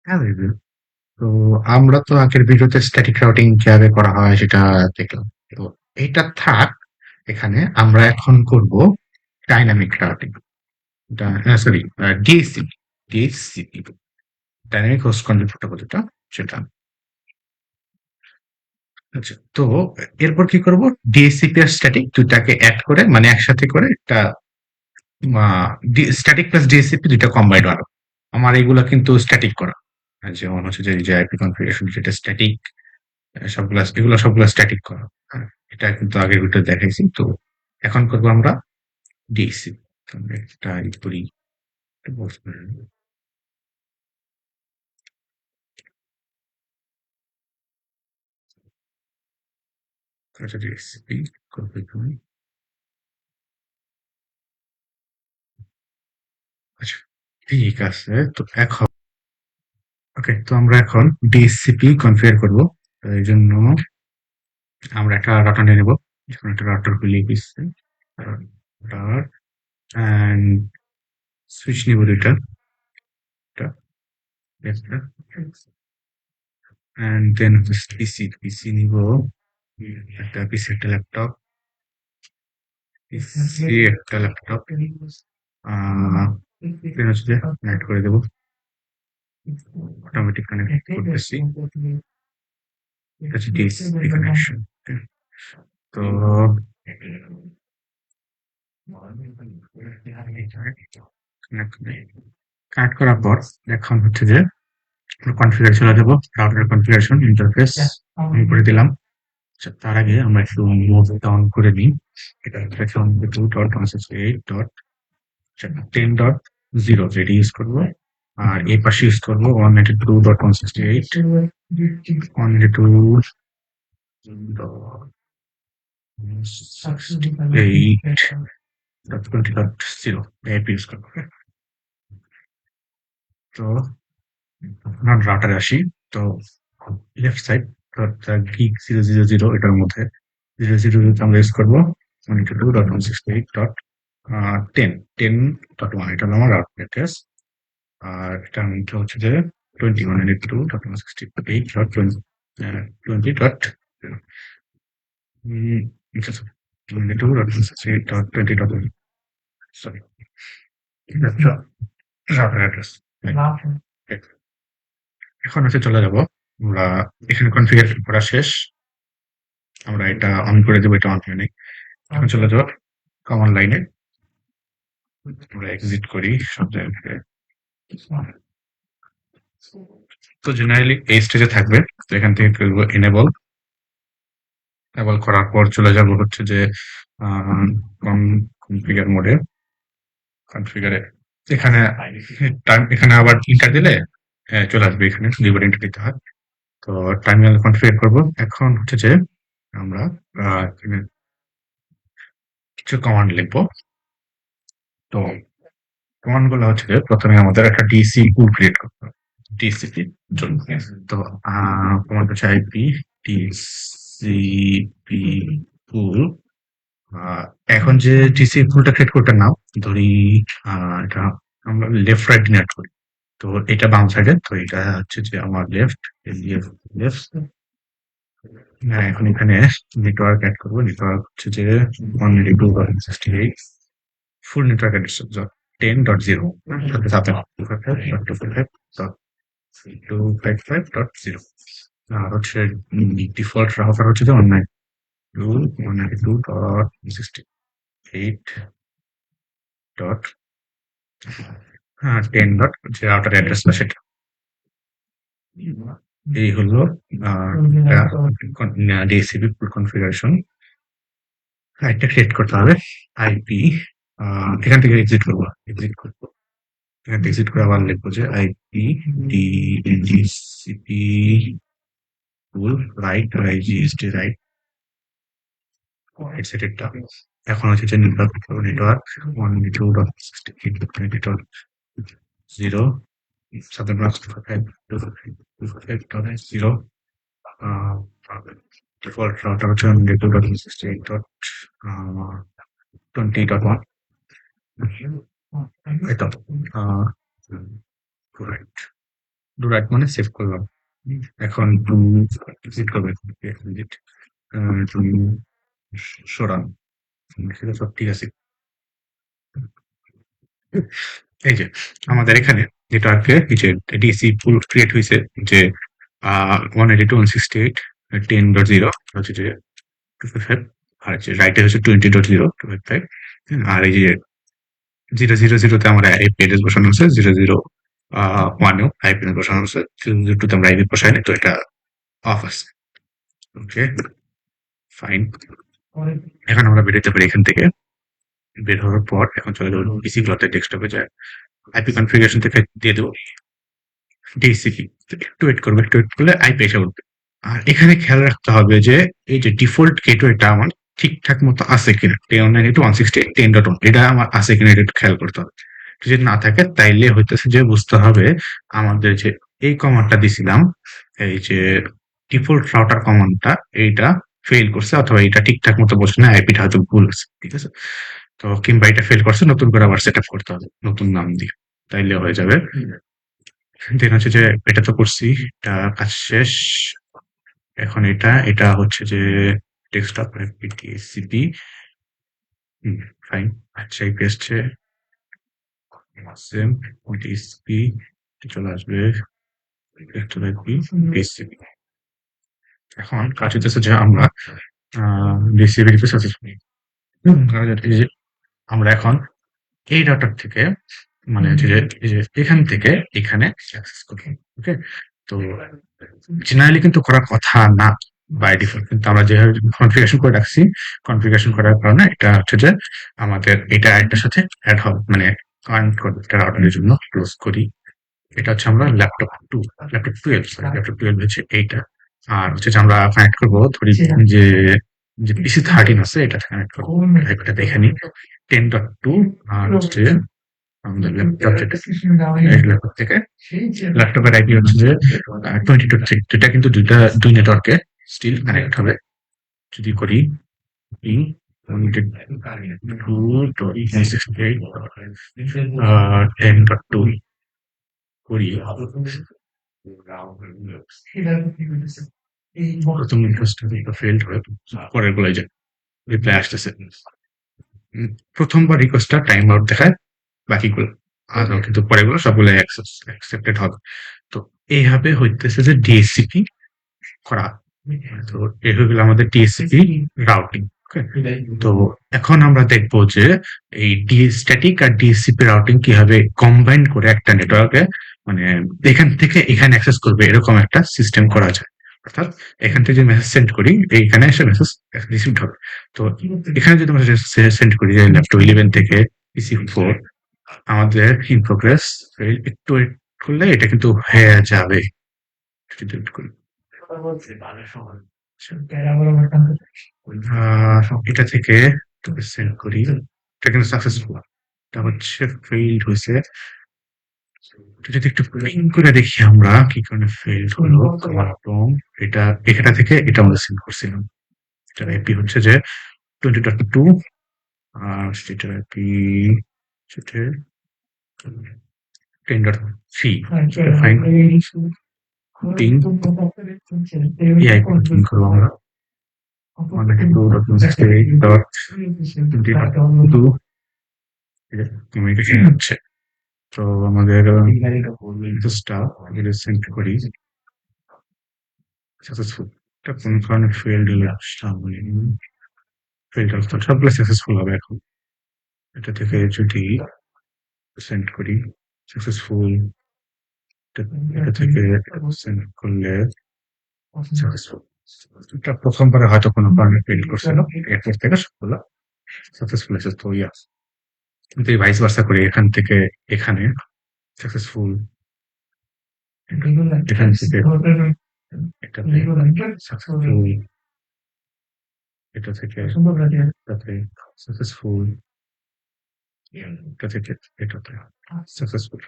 হ্যাঁ, রিভিউ। তো আমরা তো আগের ভিডিওতে স্ট্যাটিক রাউটিং কিভাবে করা হয় সেটা দেখলাম। তো এটা থাক এখানে। আমরা এখন করব dynamic routing. Sorry, DSCP. DSCP, dynamic host control protocol যেটা, সেটা। আচ্ছা, তো এরপর কি করব? ডিএসসিপি আর স্ট্যাটিক দুটাকে অ্যাড করে, মানে একসাথে করে একটা স্ট্যাটিক প্লাস ডিএসসিপি দুইটা কম্বাইন্ড বানাবো। আমার এগুলা কিন্তু স্ট্যাটিক করা। আর যেমন হচ্ছে যে এই যে আইপি কনফিগারেশন যেটা স্ট্যাটিক, সবগুলা এগুলো সবগুলা স্ট্যাটিক করা। হ্যাঁ, এটা কিন্তু আগের ভিডিও দেখাইছি। তো এখন করবো আমরা ডিএসসিপি। আমরা একটা ই করি, ডিএসসিপি করবো তুমি। আচ্ছা, ঠিক আছে। তো এখন ওকে, তো আমরা এখন ডিএসসিপি কনফিগার করবো। তো এই জন্য আমরা একটা রাউটার নিয়ে নেবো। যখন একটা রাউটার খুলে দিচ্ছে, রাউটার অ্যান্ড সুইচ নিব দুইটা, একটা অ্যান্ড দেন হচ্ছে পিসি। পিসি নিব একটা, পিসি একটা ল্যাপটপ, পিসি একটা ল্যাপটপ। দেন হচ্ছে যে কানেক্ট করে দেবো, অটোমেটিক কানেক্ট করতেছি। এটা হচ্ছে ডিএসপি কানেকশন। তো কানেক্ট করার পর এখন হচ্ছে যে কনফিগার চলে যাবো। রাউটার কনফিগারেশন ইন্টারফেস অন করে দিলাম। আচ্ছা, তার আগে আমরা একটু মুভটা অন করে নিই। এটা হচ্ছে 2.168.10.0 যেটা ইউজ করবো। আর এই পাশে ইউজ করবো 192.168.20.0 ইউজ করবো। তো রাউটারে আসি। তো লেফট সাইড গিগ 000 এটার মধ্যে 000 আমরা ইউজ করবো 192.168.10.1। এটা হলো আমার রাউটার অ্যাড্রেস। আর এটা মধ্যে হচ্ছে যে 21.168.20.20. ঠিক আছে, 22.168.20. Sorry, router address. এখন হচ্ছে চলে যাব আমরা। এখানে কনফিগারেশন করা শেষ। আমরা এটা অন করে দেবো, এটা অন হয়ে নেই। এখন চলে যাবো কমান্ড লাইনে। আমরা এক্সিট করি সব জায়গা থেকে। তো জেনারেলি এই স্টেজে থাকবে। তো এখান থেকে করবো এনেবল। এনেবল করার পর চলে যাব হচ্ছে যে কনফিগার মোডে। কনফিগারে এখানে এখানে আবার ইন্টার দিলে চলে আসবে। এখানে দুইবার ইন্টার দিতে হয়। তো টার্মিনাল কনফিগার করব। এখন হচ্ছে যে আমরা এখানে কিছু কমান্ড লিখবো। তো কমান্ড গুলো হচ্ছে যে প্রথমে আমাদের একটা ডিসি পুল ক্রিয়েট করতে হবে ডিসিপি জন্য। তো কমান্ড হচ্ছে আইপি ডিসিপি পুল। এখন যে ডিসি পুলটা ক্রিয়েট করতে নাও ধরি, এটা আমরা লেফট রাইট ডিনাইট করি। তো এটা বাম সাইডে, তো এটা হচ্ছে যে আমার লেফট। লেফট। হ্যাঁ, এখন এখানে নেটওয়ার্ক অ্যাড করবো। নেটওয়ার্ক হচ্ছে যে 192.168 ফুল নেটওয়ার্ক অ্যাড্রেস 10.0 সাথে 255.255.0। আর হচ্ছে ডিফল্ট রাউটার হচ্ছে যে 192.168 ডট 10 ডট যে রাউটার অ্যাড্রেসটা সেটা। এই হলো ডিএসসিপি ফুল কনফিগারেশন। একটা ক্রিয়েট করতে হবে আইপি। এখান থেকে এক্সিট করবো, এক্সিট করবো। এখান থেকে এক্সিট করে আবার লিখবো যে আইপি ডিএসসিপি ফুল রাইট, আইজিএসটি রাইট, এটসেট্রা। এখন হচ্ছে যে নেটওয়ার্ক 192.168.20.0 সাথে ব্রাউজ 255.255.0। ডিফল্ট রাউটার হচ্ছে 192.168.20.1। এটা রাইট। ডু রাইট মানে সেভ করলাম। এখন এক্সিট করবে, এক্সিট, তুমি সরান, সেটা সব ঠিক আছে। এই যে আমাদের এখানে যেটা আজকে এই যে ডিসি পুল ক্রিয়েট হয়েছে যে 192.168 10.0 হচ্ছে যে 255, আর হচ্ছে রাইটে হচ্ছে 20.0 255, আর এই যে 0.0.0 তে আমার আইপি অ্যাড্রেস বসানো আছে, 0.0.1 আইপি অ্যাড্রেস বসানো আছে, 0.0.2 তে আমরা আইপি বসাইনি, তো এটা অফ আছে। ওকে, ফাইন। এখন আমরা বেরোতে পারি এখান থেকে। বের হওয়ার পর এখন চলে যাবো পিসি গুলোতে, ডেস্কটপে যায় আইপি কনফিগারেশন থেকে দিয়ে দেবো ডিসিপি। একটু ওয়েট করবে, একটু ওয়েট করলে আইপি এসে উঠবে। আর এখানে খেয়াল রাখতে হবে যে এই যে ডিফল্ট গেটওয়েটা আমার ঠিকঠাক মতো আছে কিনা, 10.168.10.1 এটা আমার আছে কিনা, এটা একটু খেয়াল করতে হবে। যদি না থাকে তাইলে হইতেছে যে বুঝতে হবে আমাদের যে এই কমান্ডটা দিছিলাম, এই যে ডিফল্ট রাউটার কমান্ডটা, এইটা ফেল করছে, অথবা এটা ঠিকঠাক মতো বসে না, আইপিটা হয়তো ভুল আছে, ঠিক আছে? তো কিংবা এটা ফেল করছে, নতুন করে আবার সেট আপ করতে হবে নতুন নাম দিয়ে, তাইলে হয়ে যাবে। দেন হচ্ছে যে এটা তো করছি, এটা কাজ শেষ। এখন এটা হচ্ছে যে ডেস্কটপ পিটিসিপি, ফাইন। আচ্ছা, এই পেজে সেম পিটিসিপি চলে আসবে, চলে আসবে পিটিসিপি। এখন কাজ হচ্ছে যে আমরা ডিসিপি রিকোয়েস্ট সাকসেসফুল, এই যে আমরা এখন এই ডাটার থেকে, মানে হচ্ছে যে এই যে এখান থেকে এখানে অ্যাক্সেস করব। ওকে, তো জেনারেলি কিন্তু করার কথা না বাই ডিফল্ট, কিন্তু আমরা যেভাবে কনফিগারেশন করে রাখছি, কনফিগারেশন করার কারণে এটা হচ্ছে যে আমাদের এটা একটার সাথে অ্যাড হবে, মানে কানেক্ট করবে এটা রাউটারের জন্য। ক্লোজ করি। এটা হচ্ছে আমরা ল্যাপটপ 12, সরি ল্যাপটপ 12 হচ্ছে এইটা। আর হচ্ছে যে আমরা কানেক্ট করবো, ধরি যে যে পিসি 13 আছে এটা কানেক্ট করবো, এটা দেখে নিই 10.2। আর হচ্ছে আমাদের ল্যাপটপ যেটা, এই ল্যাপটপ থেকে ল্যাপটপের আইপি হচ্ছে যে 20.3, এটা কিন্তু দুই নেটওয়ার্কে স্টিল কানেক্ট হবে। যদি করি 10.2 করি, প্রথম রিকোয়েস্টটা ফেল্ড হয়ে পরের গুলাই যায়, রিপ্লাই আসতেছে। প্রথমবার রিকোয়েস্টটা টাইম আউট দেখায়, বাকিগুলো কিন্তু পরেগুলো সবগুলো অ্যাকসেপ্টেড হবে। তো এইভাবে হইতেছে যে ডিএসসিপি করা। তো এই হয়ে গেল আমাদের ডিএসসিপি রাউটিং। তো এখন আমরা দেখবো যে এই স্ট্যাটিক আর ডিএসসিপি রাউটিং কিভাবে কম্বাইন করে একটা নেটওয়ার্কে, মানে এখান থেকে এখানে অ্যাক্সেস করবে এরকম একটা সিস্টেম করা যায়। অর্থাৎ এখান থেকে যে মেসেজ সেন্ড করি, এইখানে এসে মেসেজ রিসিভড হবে। তো এখানে যদি আমরা সেন্ড করি যে ল্যাপটপ 11 থেকে পিসি 4, আমাদের ইন প্রোগ্রেস, একটু ওয়েট করলে এটা কিন্তু হয়ে যাবে। যদি wait করি। এটা থেকে তোকে সেন্ড করি, এটা কিন্তু সাকসেসফুল, এটা হচ্ছে ফেইল্ড হয়েছে। এটা যদি একটু পিং করে দেখি আমরা কি কারণে ফেইল্ড হলো, এবং এটা এখানে থেকে এটা আমরা সেন্ড করছিলাম। এটার আইপি হচ্ছে যে 20.2, আর সেটার আইপি সেটা 10.3। ফাইন, পিং এই আইপি পিং করবো আমরা 192.168.20.2 কমিউনিকেশন হচ্ছে। তো আমাদের মেসেজটা যদি সেন্ড করি সাকসেসফুল, এটা কোন কারণে ফেইল্ড হলো ফেইল্ড হলো, সবগুলো সাকসেসফুল হবে এখন। এটা থেকে যদি সেন্ড করি সাকসেসফুল, এটা থেকে সেন্ড করলে সাকসেসফুল। এটা প্রথমবারে হয়তো কোনো কারণে ফেইল করছিল, এরপর থেকে সবগুলো সাকসেসফুল আছে। তো ইয়া, কিন্তু এই ভাইস ভার্সা করি, এখান থেকে এখানে সাকসেসফুল, এখান থেকে এটাতে সাকসেসফুল, এটা থেকে এটাতে সাকসেসফুল, এটা থেকে এটাতে সাকসেসফুল।